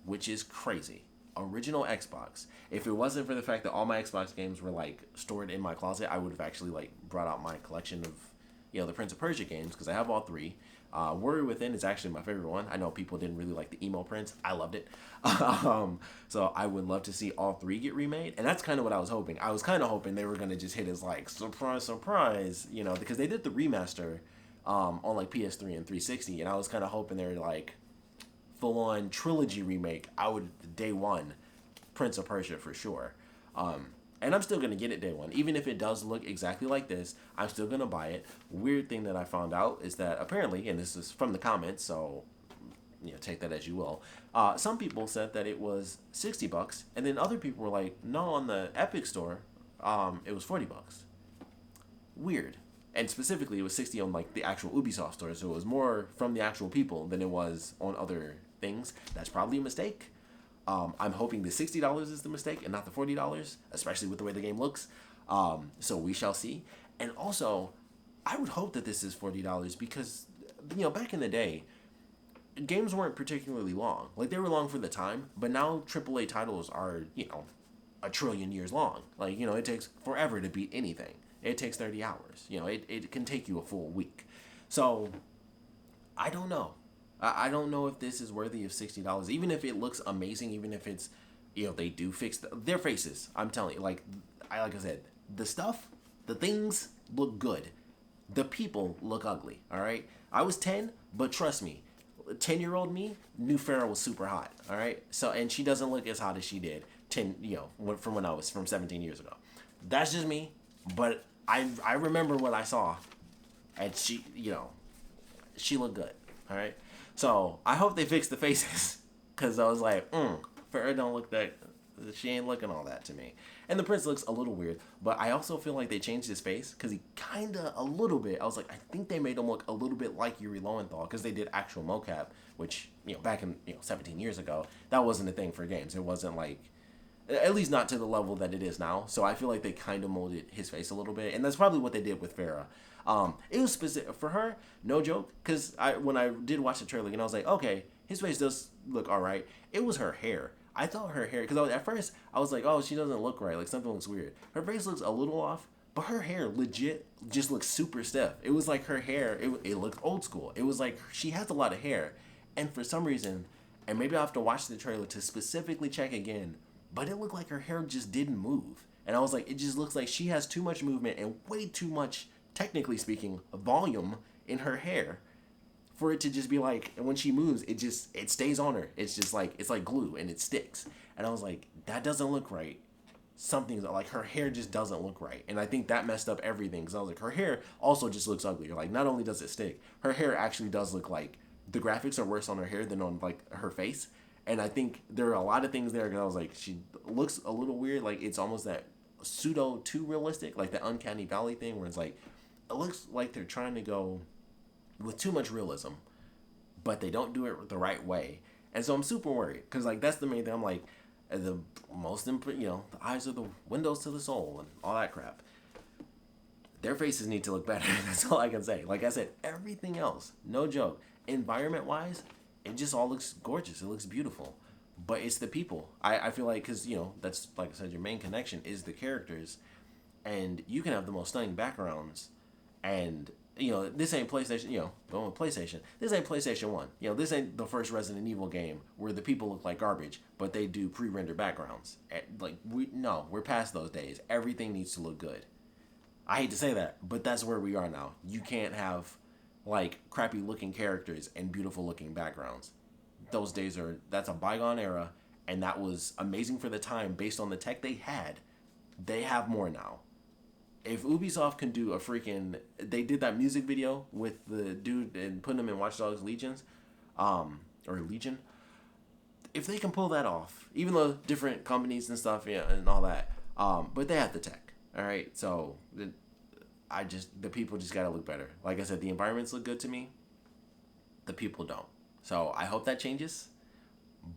which is crazy. Original Xbox. If it wasn't for the fact that all my Xbox games were like stored in my closet, I would have actually like brought out my collection of the Prince of Persia games, because I have all 3. Warrior Within is actually my favorite one. I know people didn't really like the emo Prince. I loved it. So I would love to see all 3 get remade, and that's kind of what I was hoping. I was kind of hoping they were gonna just hit as like surprise, because they did the remaster on like PS3 and 360, and I was kind of hoping they were like full-on trilogy remake. I would day one Prince of Persia for sure. And I'm still gonna get it day one, even if it does look exactly like this. I'm still gonna buy it. Weird thing that I found out is that apparently, and this is from the comments, so take that as you will. Some people said that it was $60, and then other people were like, no, on the Epic store, it was $40. Weird. And specifically, it was 60 on like the actual Ubisoft store, so it was more from the actual people than it was on other things. That's probably a mistake. I'm hoping the $60 is the mistake and not the $40, especially with the way the game looks. So we shall see. And also, I would hope that this is $40 because, back in the day, games weren't particularly long. Like, they were long for the time, but now AAA titles are, a trillion years long. Like, it takes forever to beat anything. It takes 30 hours. It can take you a full week. So, I don't know. I don't know if this is worthy of $60. Even if it looks amazing, even if it's, they do fix their faces. I'm telling you, like I said, the things look good. The people look ugly. All right. I was 10, but trust me, 10-year-old me knew Farrah was super hot. All right. So, and she doesn't look as hot as she did from when I was from 17 years ago. That's just me. But I remember what I saw, and she looked good. All right. So I hope they fix the faces, because I was like, Farrah don't look that. She ain't looking all that to me. And the prince looks a little weird, but I also feel like they changed his face, because he a little bit. I was like, I think they made him look a little bit like Yuri Lowenthal, because they did actual mocap, which back in 17 years ago, that wasn't a thing for games. It wasn't like, at least not to the level that it is now. So I feel like they kind of molded his face a little bit, and that's probably what they did with Farrah. It was specific for her, no joke, because when I did watch the trailer, and I was like, okay, his face does look all right. It was her hair. I thought her hair, because at first I was like, oh, she doesn't look right, like something looks weird. Her face looks a little off, but her hair legit just looks super stiff. It was like her hair, it looked old school. It was like she has a lot of hair, and for some reason, and maybe I'll have to watch the trailer to specifically check again, but it looked like her hair just didn't move. And I was like, it just looks like she has too much movement and way too much, technically speaking, volume in her hair for it to just be like, and when she moves, it stays on her. It's just like, it's like glue, and it sticks. And I was like, that doesn't look right. Something's like, her hair just doesn't look right. And I think that messed up everything, because I was like, her hair also just looks ugly. Like, not only does it stick, her hair actually does look like, the graphics are worse on her hair than on like her face. And I think there are a lot of things there, because I was like, she looks a little weird. Like, it's almost that pseudo too realistic, like the Uncanny Valley thing, where it's like, it looks like they're trying to go with too much realism, but they don't do it the right way. And so I'm super worried, because like, that's the main thing. I'm like, the most important, the eyes are the windows to the soul and all that crap. Their faces need to look better. That's all I can say. Like I said, everything else, no joke, environment wise, it just all looks gorgeous. It looks beautiful. But it's the people. I feel like, because that's, like I said, your main connection is the characters, and you can have the most stunning backgrounds, and this ain't PlayStation, going with PlayStation. This ain't PlayStation 1. This ain't the first Resident Evil game where the people look like garbage, but they do pre-rendered backgrounds. Like, we're past those days. Everything needs to look good. I hate to say that, but that's where we are now. You can't have, like, crappy looking characters and beautiful looking backgrounds. Those days that's a bygone era, and that was amazing for the time based on the tech they had. They have more now. If Ubisoft can do they did that music video with the dude and putting him in Watch Dogs Legions, or Legion. If they can pull that off, even though different companies and stuff, and all that, but they have the tech, all right. So the people just gotta look better. Like I said, the environments look good to me. The people don't. So I hope that changes.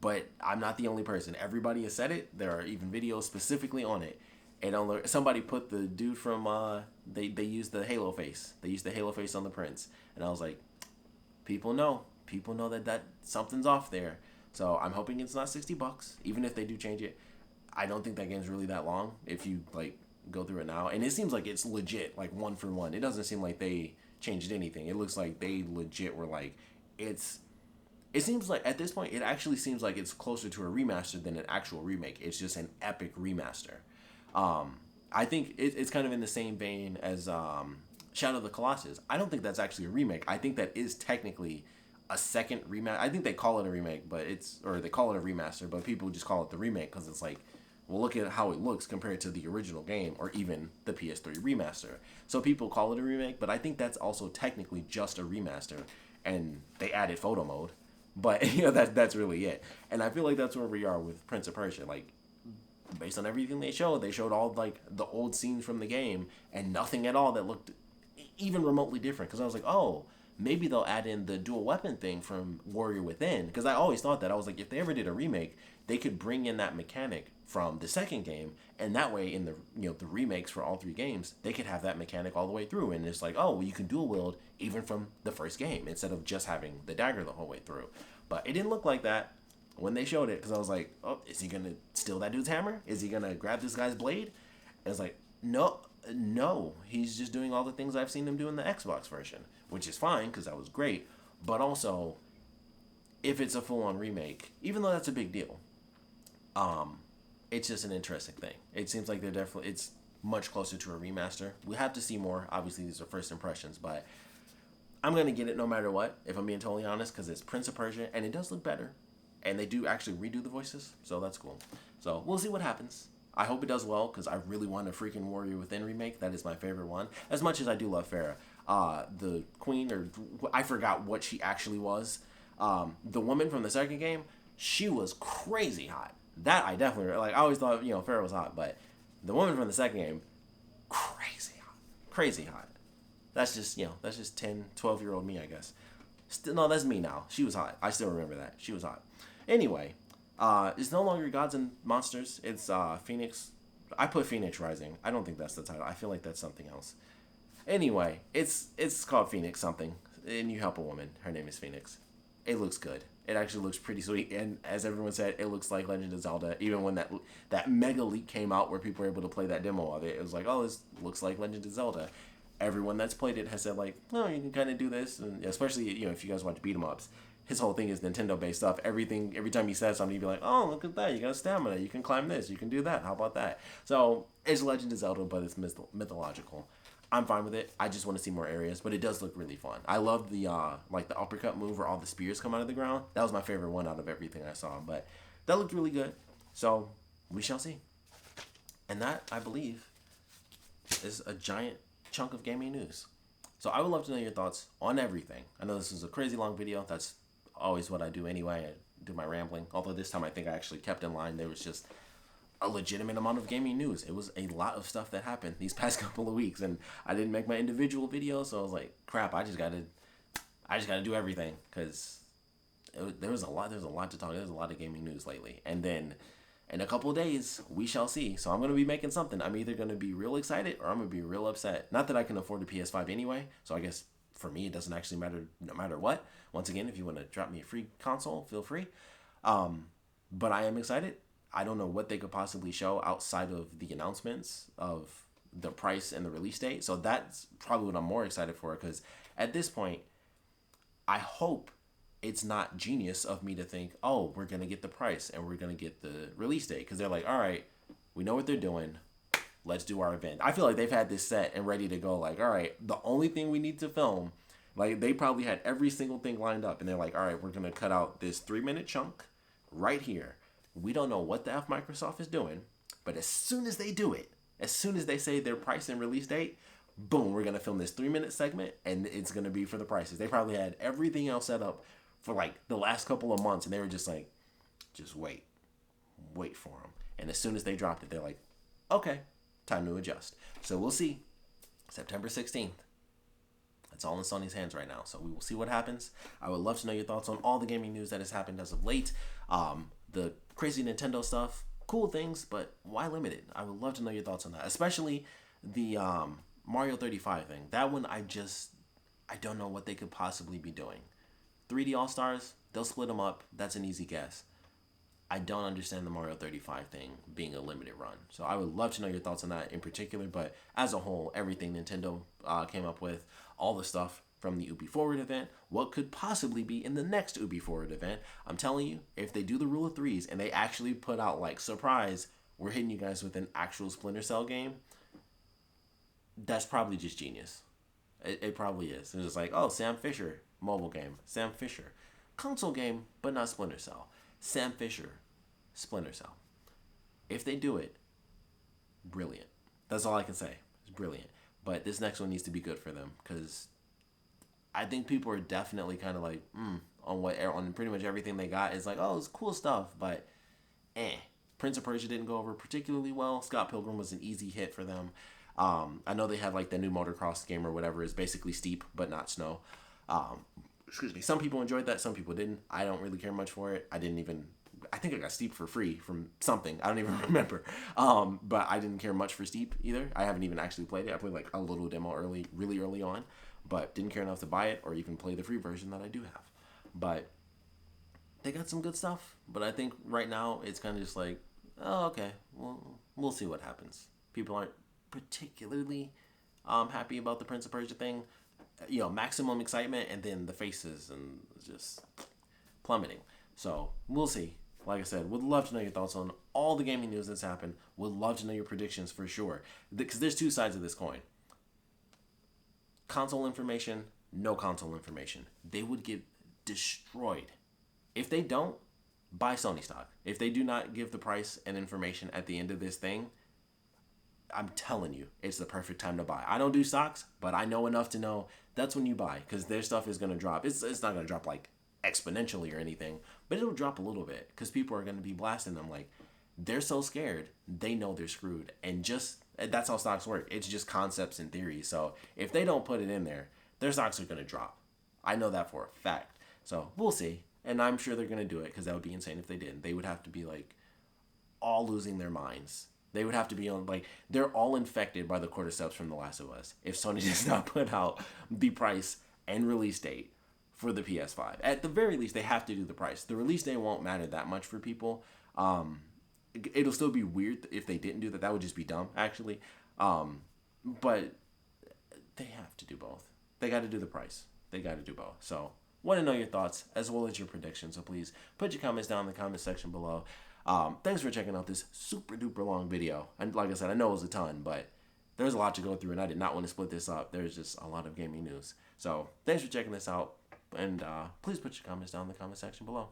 But I'm not the only person. Everybody has said it. There are even videos specifically on it. And somebody put the dude from they used the Halo face. They used the Halo face on the Prince, and I was like, people know that something's off there. So I'm hoping it's not $60. Even if they do change it, I don't think that game's really that long. If you like go through it now, and it seems like it's legit, like one for one. It doesn't seem like they changed anything. It looks like they legit were like, it seems like at this point it actually seems like it's closer to a remaster than an actual remake. It's just an epic remaster. I think it's kind of in the same vein as Shadow of the Colossus. I don't think that's actually a remake. I think that is technically a second remaster. I think they call it a remake, or they call it a remaster, but people just call it the remake because it's like, well, look at how it looks compared to the original game or even the PS3 remaster. So people call it a remake, but I think that's also technically just a remaster, and they added photo mode. But that's really it. And I feel like that's where we are with Prince of Persia. Like, based on everything they showed all like the old scenes from the game and nothing at all that looked even remotely different. Because I was like, oh, maybe they'll add in the dual weapon thing from Warrior Within, because I always thought that. I was like, if they ever did a remake, they could bring in that mechanic from the second game, and that way in the the remakes for all three games, they could have that mechanic all the way through, and it's like, oh, well, you can dual wield even from the first game instead of just having the dagger the whole way through. But it didn't look like that when they showed it, because I was like, oh, is he gonna steal that dude's hammer? Is he gonna grab this guy's blade? And it's like, no, he's just doing all the things I've seen him do in the Xbox version, which is fine because that was great. But also, if it's a full-on remake, even though that's a big deal, it's just an interesting thing. It seems like it's much closer to a remaster. We have to see more. Obviously, these are first impressions, but I'm gonna get it no matter what, if I'm being totally honest, because it's Prince of Persia and it does look better, and they do actually redo the voices, so that's cool. So we'll see what happens. I hope it does well, because I really want a freaking Warrior Within remake. That is my favorite one. As much as I do love Farah. The queen, or I forgot what she actually was. The woman from the second game, she was crazy hot. That I definitely, like, I always thought, Farah was hot, but the woman from the second game, crazy hot. Crazy hot. That's just, that's just 10, 12-year-old me, I guess. Still, no, that's me now. She was hot. I still remember that. She was hot. Anyway. It's no longer Gods and Monsters. It's Phoenix. I put Phoenix Rising. I don't think that's the title. I feel like that's something else. Anyway, it's called Phoenix something, and you help a woman. Her name is Phoenix. It looks good. It actually looks pretty sweet, and as everyone said, it looks like Legend of Zelda. Even when that mega leak came out where people were able to play that demo of it, it was like, oh, this looks like Legend of Zelda. Everyone that's played it has said, like, oh, you can kind of do this, and especially if you guys watch beat 'em ups. His whole thing is Nintendo-based stuff. Every time he says something, you'd be like, oh, look at that. You got stamina. You can climb this. You can do that. How about that? So it's Legend of Zelda, but it's mythological. I'm fine with it. I just want to see more areas, but it does look really fun. I love the the uppercut move where all the spears come out of the ground. That was my favorite one out of everything I saw, but that looked really good. So we shall see. And that, I believe, is a giant chunk of gaming news. So I would love to know your thoughts on everything. I know this is a crazy long video. That's always what I do anyway. I do my rambling. Although this time I think I actually kept in line. There was just a legitimate amount of gaming news. It was a lot of stuff that happened these past couple of weeks, and I didn't make my individual videos, so I was like, crap, I just gotta do everything, because there's a lot to talk. There's a lot of gaming news lately. And then in a couple of days, we shall see. So I'm going to be making something. I'm either going to be real excited or I'm going to be real upset. Not that I can afford a PS5 anyway, so I guess for me, it doesn't actually matter no matter what. Once again, if you want to drop me a free console, feel free. But I am excited. I don't know what they could possibly show outside of the announcements of the price and the release date. So that's probably what I'm more excited for, because at this point, I hope it's not genius of me to think, oh, we're going to get the price and we're going to get the release date. Because they're like, all right, we know what they're doing. Let's do our event. I feel like they've had this set and ready to go. Like, all right, the only thing we need to film, like they probably had every single thing lined up. And they're like, all right, we're going to cut out this 3-minute chunk right here. We don't know what the F Microsoft is doing. But as soon as they do it, as soon as they say their price and release date, boom, we're going to film this 3-minute segment and it's going to be for the prices. They probably had everything else set up for like the last couple of months, and they were just like, just wait for them. And as soon as they dropped it, they're like, okay, time to adjust. So we'll see. September 16th. It's all in Sony's hands right now, so we will see what happens. I would love to know your thoughts on all the gaming news that has happened as of late. The crazy Nintendo stuff, cool things, but why limit it? I would love to know your thoughts on that, especially the Mario 35 thing. That one, I don't know what they could possibly be doing. 3D All-Stars, they'll split them up. That's an easy guess. I don't understand the Mario 35 thing being a limited run. So I would love to know your thoughts on that in particular. But as a whole, everything Nintendo came up with, all the stuff from the Ubi Forward event, what could possibly be in the next Ubi Forward event. I'm telling you, if they do the rule of threes and they actually put out, like, surprise, we're hitting you guys with an actual Splinter Cell game, that's probably just genius. It probably is. It's just like, oh, Sam Fisher, mobile game. Sam Fisher, console game, but not Splinter Cell. Sam Fisher, Splinter Cell. If they do it, brilliant. That's all I can say. It's brilliant. But this next one needs to be good for them, because I think people are definitely kind of like, on pretty much everything they got. It's like, oh, it's cool stuff, but Prince of Persia didn't go over particularly well. Scott Pilgrim was an easy hit for them. I know they had like the new motocross game or whatever is basically steep but not snow. Um, Excuse me. Some people enjoyed that. Some people didn't. I don't really care much for it. I think I got Steep for free from something. I don't even remember. But I didn't care much for Steep either. I haven't even actually played it. I played like a little demo really early on, but didn't care enough to buy it or even play the free version that I do have. But they got some good stuff. But I think right now it's kind of just like, oh, okay, well, we'll see what happens. People aren't particularly happy about the Prince of Persia thing. Maximum excitement, and then the faces and just plummeting. So we'll see. Like I said, would love to know your thoughts on all the gaming news that's happened. Would love to know your predictions for sure. Because there's two sides of this coin. Console information, no console information. They would get destroyed. If they don't, buy Sony stock. If they do not give the price and information at the end of this thing, I'm telling you, it's the perfect time to buy. I don't do stocks, but I know enough to know that's when you buy, because their stuff is going to drop. It's not going to drop like exponentially or anything, but it'll drop a little bit because people are going to be blasting them. Like, they're so scared, they know they're screwed. And just that's how stocks work. It's just concepts and theories. So if they don't put it in there, their stocks are going to drop. I know that for a fact. So we'll see. And I'm sure they're going to do it, because that would be insane if they didn't. They would have to be like all losing their minds. They would have to be on, like, they're all infected by the cordyceps from The Last of Us if Sony does not put out the price and release date for the PS5. At the very least, they have to do the price. The release date won't matter that much for people. It'll still be weird if they didn't do that. That would just be dumb, actually. But they have to do both. They got to do the price. They got to do both. So, want to know your thoughts as well as your predictions. So please put your comments down in the comment section below. Thanks for checking out this super duper long video. And like I said, I know it was a ton, but there's a lot to go through, and I did not want to split this up. There's just a lot of gaming news. So thanks for checking this out, and please put your comments down in the comment section below.